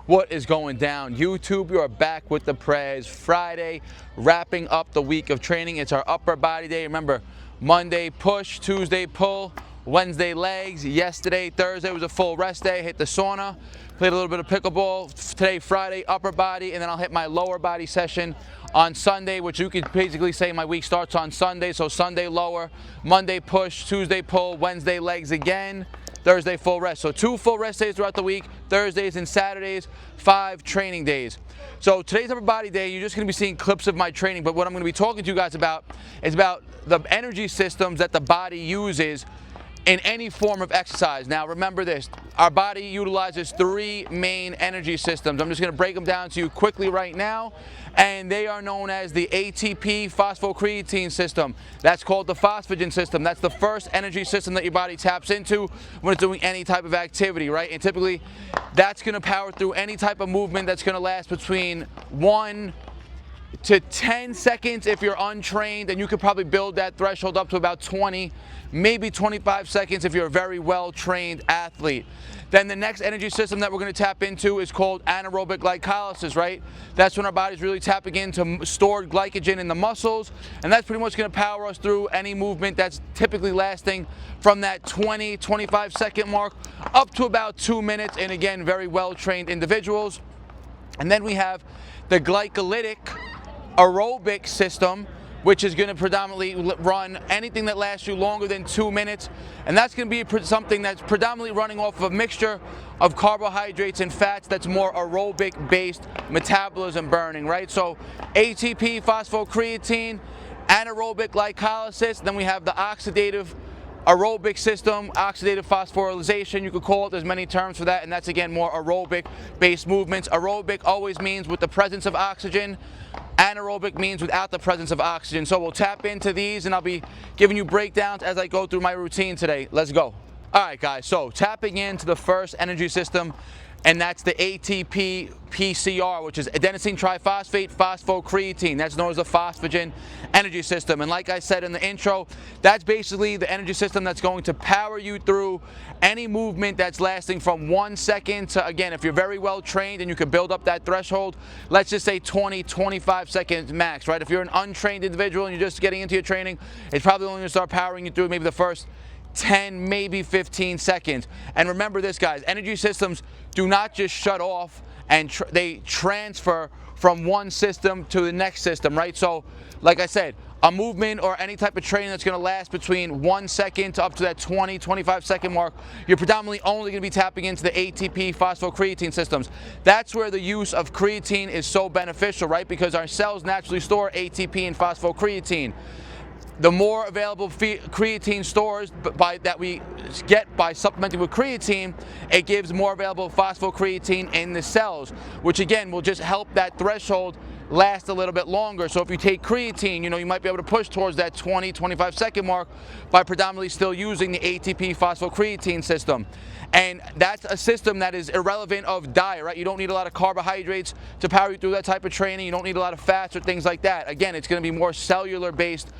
What is going down, YouTube? You are back with the Prez Friday, wrapping up the week of training. It's our upper body day. Remember, Monday push, Tuesday pull, Wednesday legs. Yesterday, Thursday, was a full rest day. Hit the sauna, played a little bit of pickleball. Today, Friday, upper body, and then I'll hit my lower body session on Sunday, which you could basically say my week starts on Sunday. So Sunday lower, Monday push, Tuesday pull, Wednesday legs again, Thursday full rest. So 2 full rest days throughout the week, Thursdays and Saturdays, 5 training days. So today's upper body day, you're just gonna be seeing clips of my training, but what I'm gonna be talking to you guys about is about the energy systems that the body uses in any form of exercise. Now remember this, our body utilizes 3 main energy systems. I'm just gonna break them down to you quickly right now, and they are known as the ATP phosphocreatine system. That's called the phosphagen system. That's the first energy system that your body taps into when it's doing any type of activity, right? And typically that's gonna power through any type of movement that's gonna last between 1 to 10 seconds if you're untrained, and you could probably build that threshold up to about 20, maybe 25 seconds if you're a very well-trained athlete. Then the next energy system that we're going to tap into is called anaerobic glycolysis, right? That's when our body's really tapping into stored glycogen in the muscles, and that's pretty much going to power us through any movement that's typically lasting from that 20-25 second mark up to about 2 minutes, and again, very well-trained individuals. And then we have the glycolytic aerobic system, which is going to predominantly run anything that lasts you longer than 2 minutes, and that's going to be something that's predominantly running off of a mixture of carbohydrates and fats that's more aerobic based metabolism burning, right? So ATP phosphocreatine, anaerobic glycolysis, then we have the oxidative aerobic system, oxidative phosphorylation, you could call it, there's many terms for that, and that's again more aerobic based movements. Aerobic always means with the presence of oxygen, anaerobic means without the presence of oxygen. So we'll tap into these, and I'll be giving you breakdowns as I go through my routine today. Let's go. All right guys, so tapping into the first energy system, and that's the ATP PCR, which is adenosine triphosphate phosphocreatine. That's known as the phosphagen energy system. And like I said in the intro, that's basically the energy system that's going to power you through any movement that's lasting from 1 second to, again, if you're very well trained and you can build up that threshold, let's just say 20-25 seconds max, right? If you're an untrained individual and you're just getting into your training, it's probably only going to start powering you through maybe the first 10, maybe 15 seconds. And remember this, guys, energy systems do not just shut off, and they transfer from one system to the next system, right? So like I said, a movement or any type of training that's going to last between 1 second to up to that 20-25 second mark, you're predominantly only going to be tapping into the ATP phosphocreatine systems. That's where the use of creatine is so beneficial, right? Because our cells naturally store ATP and phosphocreatine. The more available creatine stores that we get by supplementing with creatine, it gives more available phosphocreatine in the cells, which again will just help that threshold last a little bit longer. So if you take creatine, you know, you might be able to push towards that 20-25 second mark by predominantly still using the ATP phosphocreatine system. And that's a system that is irrelevant of diet, right? You don't need a lot of carbohydrates to power you through that type of training. You don't need a lot of fats or things like that. Again, it's going to be more cellular based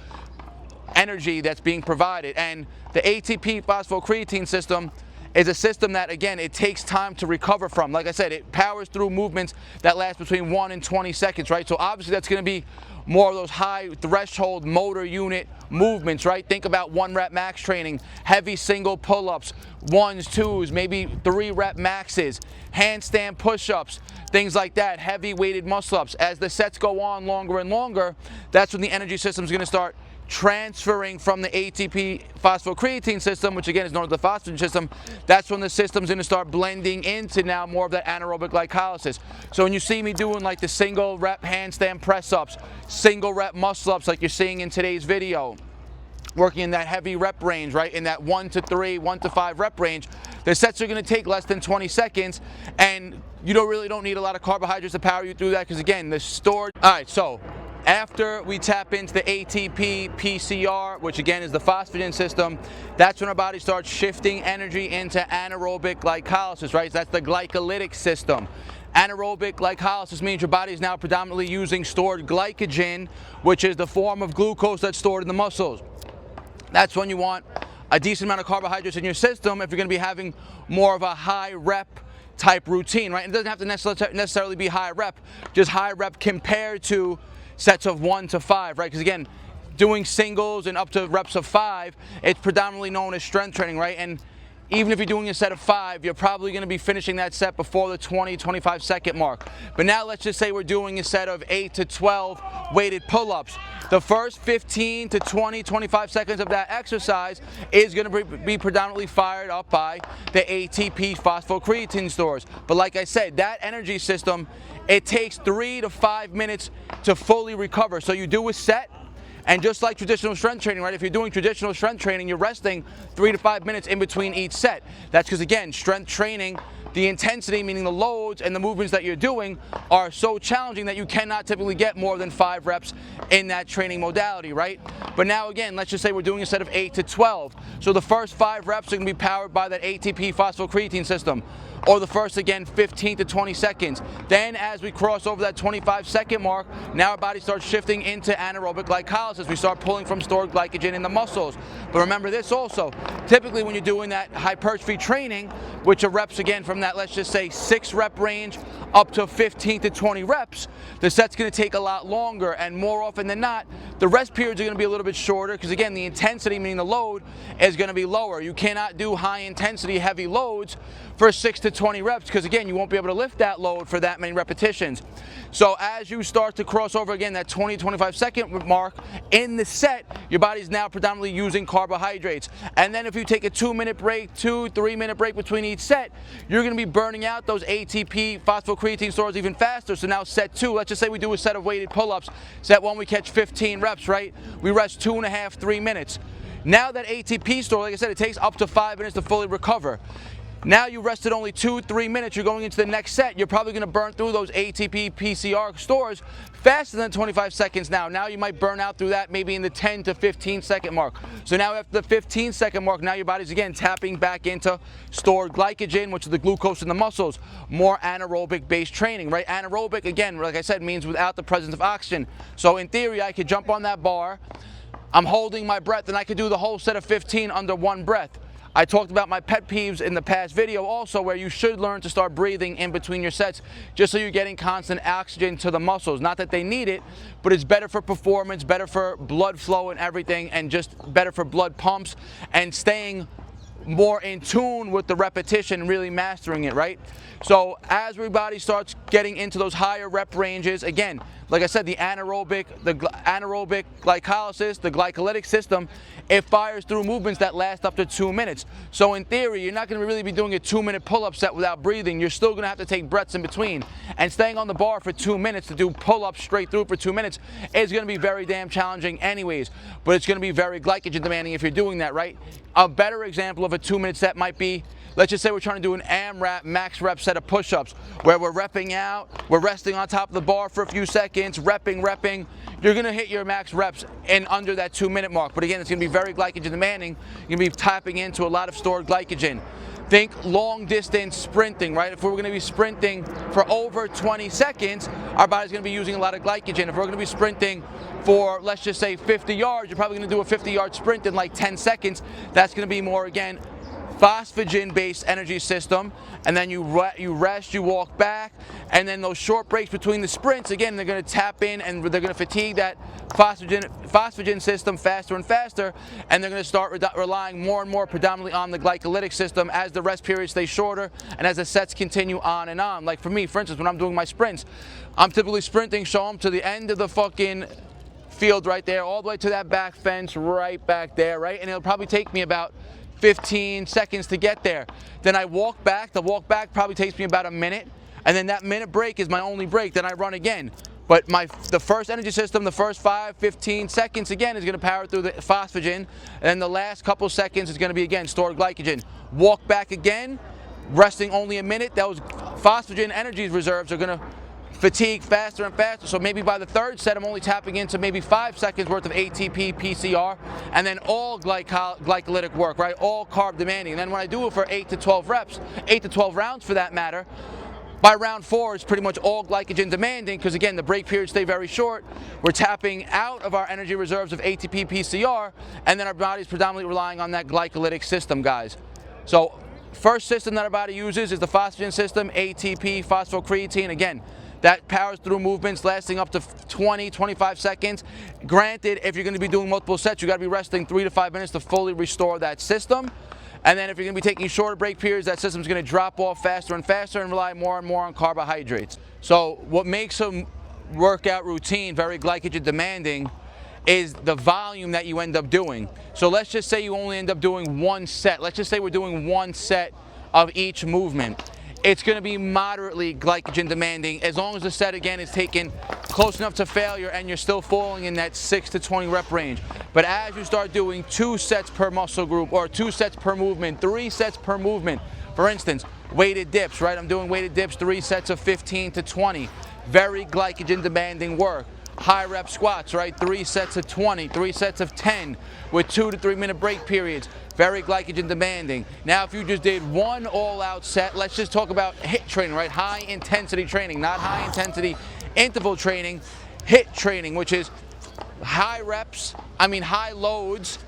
energy that's being provided. And the ATP phosphocreatine system is a system that, again, it takes time to recover from. Like I said, it powers through movements that last between 1 and 20 seconds, right? So obviously that's going to be more of those high threshold motor unit movements, right? Think about 1 rep max training, heavy single pull-ups, 1s, 2s, maybe 3 rep maxes, handstand push-ups, things like that, heavy weighted muscle-ups. As the sets go on longer and longer, that's when the energy system is going to start transferring from the ATP phosphocreatine system, which again is known as the phosphagen system. That's when the system's going to start blending into now more of that anaerobic glycolysis. So when you see me doing like the single rep handstand press ups, single rep muscle ups like you're seeing in today's video, working in that heavy rep range, right, in that 1 to 3, 1 to 5 rep range, the sets are going to take less than 20 seconds, and you really don't need a lot of carbohydrates to power you through that, because again, the stored. All right, so after we tap into the ATP PCR, which again is the phosphagen system, that's when our body starts shifting energy into anaerobic glycolysis, right? So that's the glycolytic system. Anaerobic glycolysis means your body is now predominantly using stored glycogen, which is the form of glucose that's stored in the muscles. That's when you want a decent amount of carbohydrates in your system if you're going to be having more of a high rep type routine, right? And it doesn't have to necessarily be high rep, just high rep compared to sets of 1 to 5, right? Because again, doing singles and up to reps of 5, it's predominantly known as strength training, right? And even if you're doing a set of 5, you're probably going to be finishing that set before the 20-25 second mark. But now let's just say we're doing a set of 8 to 12 weighted pull-ups. The first 15 to 20-25 seconds of that exercise is going to be predominantly fired up by the ATP phosphocreatine stores. But like I said, that energy system, it takes 3 to 5 minutes to fully recover. So you do a set, and just like traditional strength training, right? If you're doing traditional strength training, you're resting 3 to 5 minutes in between each set. That's because, again, strength training, the intensity, meaning the loads and the movements that you're doing, are so challenging that you cannot typically get more than 5 reps in that training modality, right? But now, again, let's just say we're doing a set of 8 to 12. So the first 5 reps are going to be powered by that ATP phosphocreatine system, or the first, again, 15 to 20 seconds. Then as we cross over that 25-second mark, now our body starts shifting into anaerobic glycolysis. We start pulling from stored glycogen in the muscles. But remember this also, typically when you're doing that hypertrophy training, which are reps, again, from that, let's just say 6 rep range up to 15 to 20 reps, the set's going to take a lot longer, and more often than not, the rest periods are going to be a little bit shorter because, again, the intensity, meaning the load, is going to be lower. You cannot do high intensity, heavy loads for 6 to 20 reps because, again, you won't be able to lift that load for that many repetitions. So as you start to cross over, again, that 20-25 second mark in the set, your body's now predominantly using carbohydrates. And then if you take a 2-minute break, 2-3 minute break between each set, you're going to be burning out those ATP phosphocreatine stores even faster. So now set 2, let's just say we do a set of weighted pull-ups. Set 1, we catch 15 reps, right? We rest 2.5, 3 minutes. Now that ATP store, like I said, it takes up to 5 minutes to fully recover. Now you rested only 2-3 minutes, you're going into the next set, you're probably going to burn through those ATP PCR stores faster than 25 seconds now. Now you might burn out through that maybe in the 10 to 15 second mark. So now after the 15 second mark, now your body's again tapping back into stored glycogen, which is the glucose in the muscles, more anaerobic based training, right? Anaerobic, again, like I said, means without the presence of oxygen. So in theory, I could jump on that bar, I'm holding my breath, and I could do the whole set of 15 under one breath. I talked about my pet peeves in the past video also, where you should learn to start breathing in between your sets just so you're getting constant oxygen to the muscles. Not that they need it, but it's better for performance, better for blood flow and everything, and just better for blood pumps and staying more in tune with the repetition and really mastering it, right? So as everybody starts getting into those higher rep ranges, again, like I said, the anaerobic glycolysis, the glycolytic system, it fires through movements that last up to 2 minutes. So in theory, you're not going to really be doing a 2-minute pull-up set without breathing. You're still going to have to take breaths in between. And staying on the bar for 2 minutes to do pull-ups straight through for 2 minutes is going to be very damn challenging anyways. But it's going to be very glycogen demanding if you're doing that, right? A better example of a 2-minute set might be, let's just say we're trying to do an AMRAP max rep set of push-ups where we're repping out, we're resting on top of the bar for a few seconds, repping. You're going to hit your max reps in under that 2-minute mark. But again, it's going to be very glycogen demanding. You're going to be tapping into a lot of stored glycogen. Think long distance sprinting, right? If we're going to be sprinting for over 20 seconds, our body's going to be using a lot of glycogen. If we're going to be sprinting for, let's just say 50 yards, you're probably going to do a 50-yard sprint in like 10 seconds. That's going to be more, again, phosphagen-based energy system, and then you rest, you walk back, and then those short breaks between the sprints, again, they're going to tap in and they're going to fatigue that phosphagen system faster and faster, and they're going to start relying more and more predominantly on the glycolytic system as the rest periods stay shorter and as the sets continue on and on. Like for me, for instance, when I'm doing my sprints, I'm typically sprinting, show them to the end of the fucking field right there, all the way to that back fence right back there, right? And it'll probably take me about 15 seconds to get there. Then I walk back. The walk back probably takes me about a minute, and then that minute break is my only break. Then I run again. But the first energy system, the first 5-15 seconds again is going to power through the phosphagen, and then the last couple seconds is going to be again stored glycogen. Walk back again, resting only a minute. Those phosphagen energy reserves are going to fatigue faster and faster. So maybe by the third set, I'm only tapping into maybe 5 seconds worth of ATP PCR, and then all glycolytic work, right? All carb demanding. And then when I do it for 8 to 12 reps, 8 to 12 rounds for that matter, by round 4 it's pretty much all glycogen demanding because again, the break periods stay very short. We're tapping out of our energy reserves of ATP PCR, and then our body's predominantly relying on that glycolytic system, guys. So first system that our body uses is the phosphagen system, ATP, phosphocreatine. Again, that powers through movements lasting up to 20, 25 seconds. Granted, if you're going to be doing multiple sets, you got to be resting 3 to 5 minutes to fully restore that system. And then if you're going to be taking shorter break periods, that system's going to drop off faster and faster and rely more and more on carbohydrates. So what makes a workout routine very glycogen demanding is the volume that you end up doing. So let's just say you only end up doing one set. Let's just say we're doing one set of each movement. It's going to be moderately glycogen demanding as long as the set again is taken close enough to failure and you're still falling in that 6 to 20 rep range. But as you start doing 2 sets per muscle group or 2 sets per movement, 3 sets per movement, for instance, weighted dips, right? I'm doing weighted dips, 3 sets of 15 to 20. Very glycogen demanding work. High rep squats, right? 3 sets of 20, 3 sets of 10 with 2 to 3 minute break periods. Very glycogen demanding. Now, if you just did one all-out set, let's just talk about HIIT training, right? High intensity training, not high intensity interval training. HIIT training, which is high loads.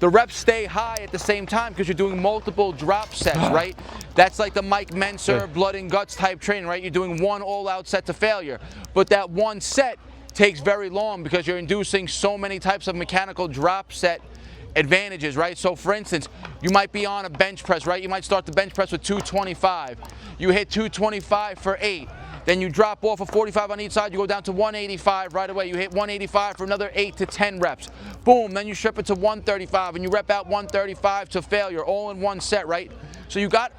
The reps stay high at the same time because you're doing multiple drop sets, right? That's like the Mike Menser blood and guts type training, right? You're doing one all-out set to failure. But that one set takes very long because you're inducing so many types of mechanical drop set advantages, right? So for instance, you might be on a bench press, right? You might start the bench press with 225. You hit 225 for 8. Then you drop off a 45 on each side, you go down to 185 right away. You hit 185 for another 8 to 10 reps. Boom, then you strip it to 135 and you rep out 135 to failure, all in one set, right? So you got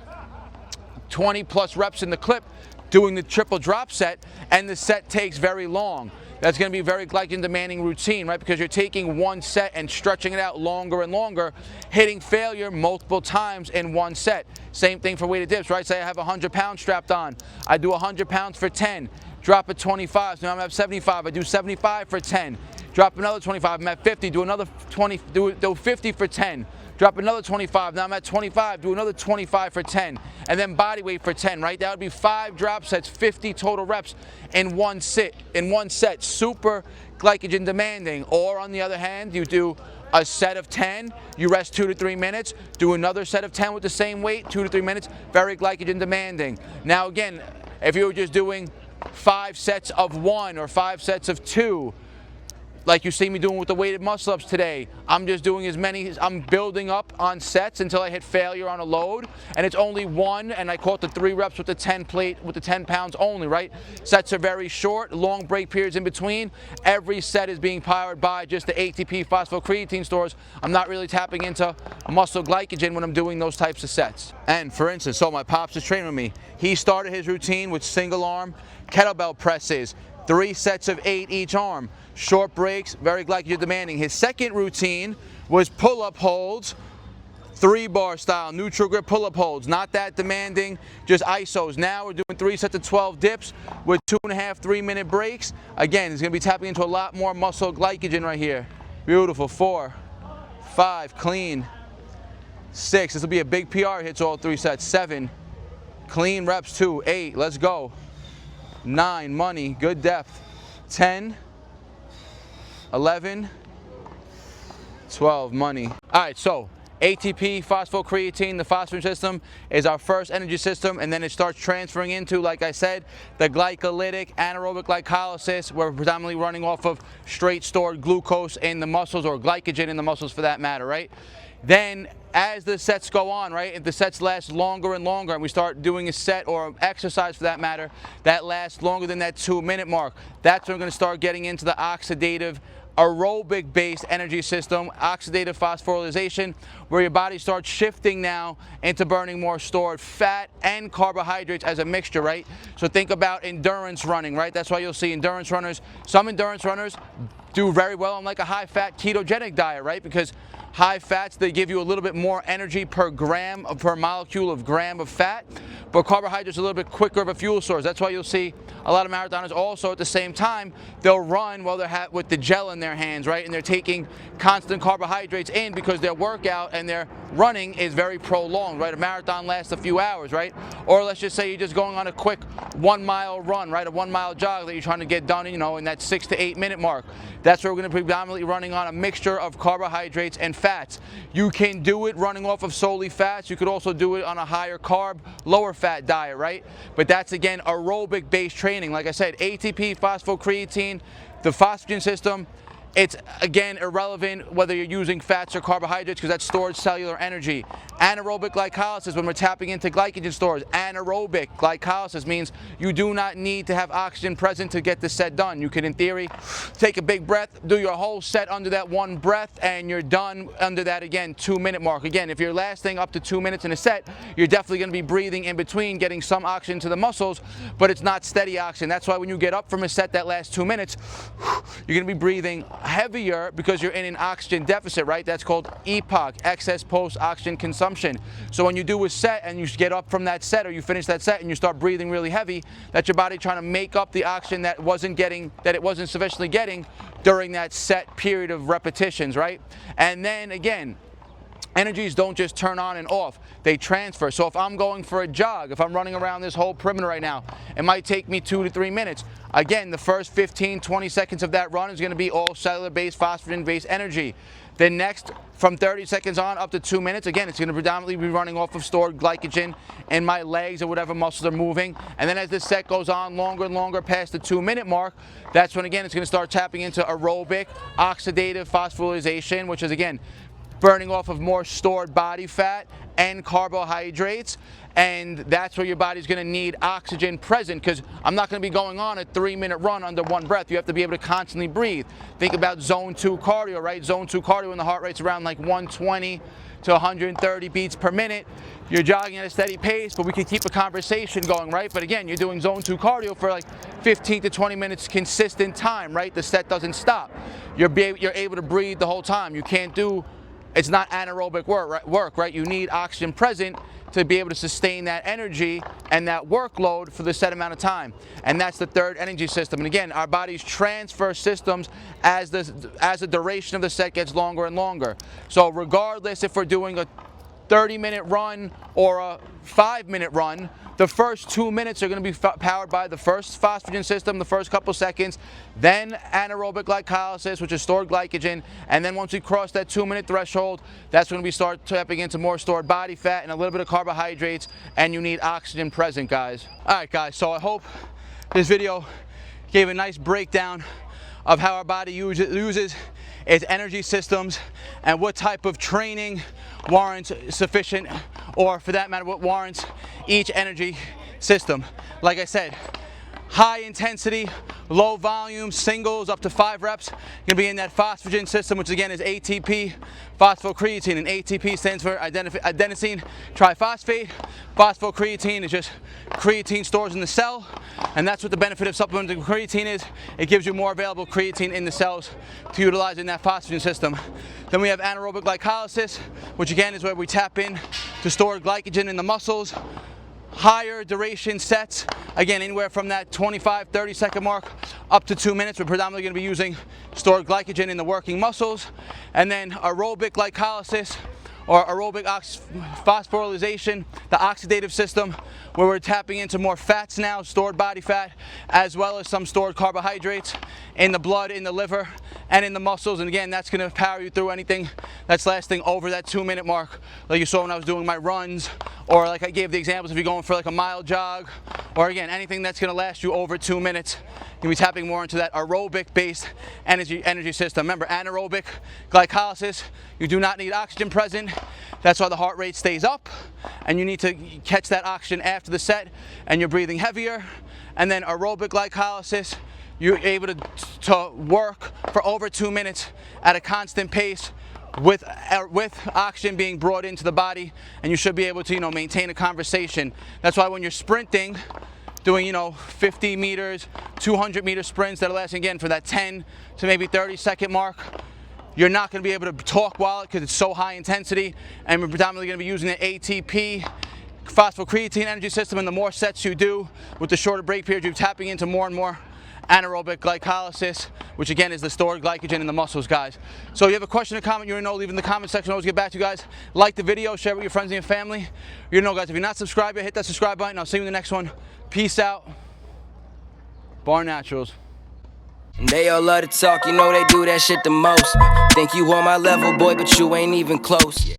20 plus reps in the clip doing the triple drop set, and the set takes very long. That's going to be a very glycogen demanding routine, right? Because you're taking one set and stretching it out longer and longer, hitting failure multiple times in one set. Same thing for weighted dips, right? Say I have 100 pounds strapped on. I do 100 pounds for 10, drop it 25. So now I'm at 75. I do 75 for 10, drop another 25. I'm at 50, do another 20, do 50 for 10. Drop another 25. Now I'm at 25. Do another 25 for 10. And then body weight for 10, right? That would be 5 drop sets, 50 total reps in one set. Super glycogen demanding. Or on the other hand, you do a set of 10. You rest 2 to 3 minutes. Do another set of 10 with the same weight, 2 to 3 minutes. Very glycogen demanding. Now again, if you were just doing 5 sets of 1 or 5 sets of 2, like you see me doing with the weighted muscle-ups today, I'm just doing as many, I'm building up on sets until I hit failure on a load, and it's only 1, and I call it the 3 reps with the 10 plate, with the 10 pounds only, right? Sets are very short, long break periods in between. Every set is being powered by just the ATP phosphocreatine stores. I'm not really tapping into muscle glycogen when I'm doing those types of sets. And for instance, so my pops is training with me. He started his routine with single arm kettlebell presses, 3 sets of 8 each arm. Short breaks, very glycogen demanding. His second routine was pull-up holds, 3-bar style, neutral grip pull-up holds. Not that demanding, just isos. Now we're doing 3 sets of 12 dips with 2.5, 3-minute breaks. Again, he's gonna be tapping into a lot more muscle glycogen right here. Beautiful, 4, 5, clean. 6, this will be a big PR, hits all 3 sets. 7, clean reps, 2, 8, let's go. 9, money, good depth. 10, 11, 12, money. All right, so ATP, phosphocreatine, the phosphorus system is our first energy system, and then it starts transferring into, like I said, the glycolytic anaerobic glycolysis. We're predominantly running off of straight stored glucose in the muscles, or glycogen in the muscles for that matter, right? Then as the sets go on, right, if the sets last longer and longer, and we start doing a set or exercise for that matter that lasts longer than that 2-minute mark, that's when we're going to start getting into the oxidative aerobic based energy system, oxidative phosphorylation, where your body starts shifting now into burning more stored fat and carbohydrates as a mixture, right? So think about endurance running, right? That's why you'll see endurance runners, some endurance runners do very well on like a high fat ketogenic diet, right? Because high fats, they give you a little bit more energy per gram, per molecule of gram of fat, but carbohydrates are a little bit quicker of a fuel source. That's why you'll see a lot of marathoners also at the same time, they'll run while they're with the gel in their hands, right? And they're taking constant carbohydrates in because their workout and their running is very prolonged, right? A marathon lasts a few hours, right? Or let's just say you're just going on a quick 1-mile run, right? A 1-mile jog that you're trying to get done, you know, in that 6 to 8 minute mark. That's where we're going to be predominantly running on a mixture of carbohydrates and fat. fats. You can do it running off of solely fats. You could also do it on a higher carb, lower fat diet, right? But that's, again, aerobic based training. Like I said, ATP, phosphocreatine, the phosphagen system. It's, again, irrelevant whether you're using fats or carbohydrates because that's stored cellular energy. Anaerobic glycolysis, when we're tapping into glycogen stores. Anaerobic glycolysis means you do not need to have oxygen present to get the set done. You can, in theory, take a big breath, do your whole set under that one breath, and you're done under that, again, 2-minute mark. Again, if you're lasting up to 2 minutes in a set, you're definitely going to be breathing in between, getting some oxygen to the muscles, but it's not steady oxygen. That's why when you get up from a set that lasts 2 minutes, you're going to be breathing heavier because you're in an oxygen deficit, right? That's called EPOC, excess post-oxygen consumption. So when you do a set and you get up from that set or you finish that set and you start breathing really heavy, that's your body trying to make up the oxygen that it wasn't sufficiently getting during that set period of repetitions, right? And then again, energies don't just turn on and off, they transfer. So if I'm going for a jog, if I'm running around this whole perimeter right now, it might take me 2 to 3 minutes. Again, the first 15, 20 seconds of that run is going to be all cellular-based, phosphagen-based energy. The next, from 30 seconds on up to 2 minutes, again, it's going to predominantly be running off of stored glycogen in my legs or whatever muscles are moving. And then as the set goes on longer and longer past the 2-minute mark, that's when, again, it's going to start tapping into aerobic oxidative phosphorylation, which is, again, burning off of more stored body fat and carbohydrates, and that's where your body's going to need oxygen present, because I'm not going to be going on a 3-minute run under one breath. You have to be able to constantly breathe. Think about zone 2 cardio, right? Zone 2 cardio when the heart rate's around like 120 to 130 beats per minute. You're jogging at a steady pace, but we can keep a conversation going, right? But again, you're doing zone 2 cardio for like 15 to 20 minutes consistent time, right? The set doesn't stop. You're able to breathe the whole time. You can't do, it's not anaerobic work, right? You need oxygen present to be able to sustain that energy and that workload for the set amount of time. And that's the third energy system. And again, our bodies transfer systems as the duration of the set gets longer and longer. So regardless if we're doing a 30-minute run or a 5-minute run, the first 2 minutes are going to be powered by the first phosphagen system, the first couple seconds, then anaerobic glycolysis, which is stored glycogen, and then once we cross that 2-minute threshold, that's when we start tapping into more stored body fat and a little bit of carbohydrates, and you need oxygen present, guys. All right, guys, so I hope this video gave a nice breakdown of how our body uses its energy systems and what type of training warrants sufficient, or for that matter, what warrants each energy system. Like I said, high intensity, low volume, singles up to 5 reps, gonna be in that phosphagen system, which again is ATP, phosphocreatine, and ATP stands for adenosine triphosphate. Phosphocreatine is just creatine stores in the cell, and that's what the benefit of supplementing creatine is. It gives you more available creatine in the cells to utilize in that phosphagen system. Then we have anaerobic glycolysis, which again is where we tap in to store glycogen in the muscles. Higher duration sets, again anywhere from that 25-30 second mark up to 2 minutes. We're predominantly going to be using stored glycogen in the working muscles. And then aerobic glycolysis, or aerobic phosphorylation, the oxidative system, where we're tapping into more fats now, stored body fat, as well as some stored carbohydrates in the blood, in the liver, and in the muscles. And again, that's going to power you through anything that's lasting over that 2-minute mark, like you saw when I was doing my runs, or like I gave the examples if you're going for like a mile jog, or again, anything that's going to last you over 2 minutes. You'll be tapping more into that aerobic-based energy system. Remember, anaerobic glycolysis, you do not need oxygen present. That's why the heart rate stays up, and you need to catch that oxygen after the set, and you're breathing heavier. And then aerobic glycolysis, you're able to work for over 2 minutes at a constant pace with oxygen being brought into the body, and you should be able to, maintain a conversation. That's why when you're sprinting, doing, 50 meters, 200-meter sprints that are lasting, again, for that 10 to maybe 30-second mark, you're not going to be able to talk while because it's so high intensity, and we're predominantly going to be using the ATP, phosphocreatine energy system, and the more sets you do with the shorter break period, you're tapping into more and more anaerobic glycolysis, which again is the stored glycogen in the muscles, guys. So if you have a question or comment, you know, leave in the comment section. I'll always get back to you guys. Like the video, share it with your friends and your family. You know, guys, if you're not subscribed yet, hit that subscribe button. I'll see you in the next one. Peace out. Barnaturals. They all love to talk, you know they do that shit the most. Think you on my level, boy, but you ain't even close.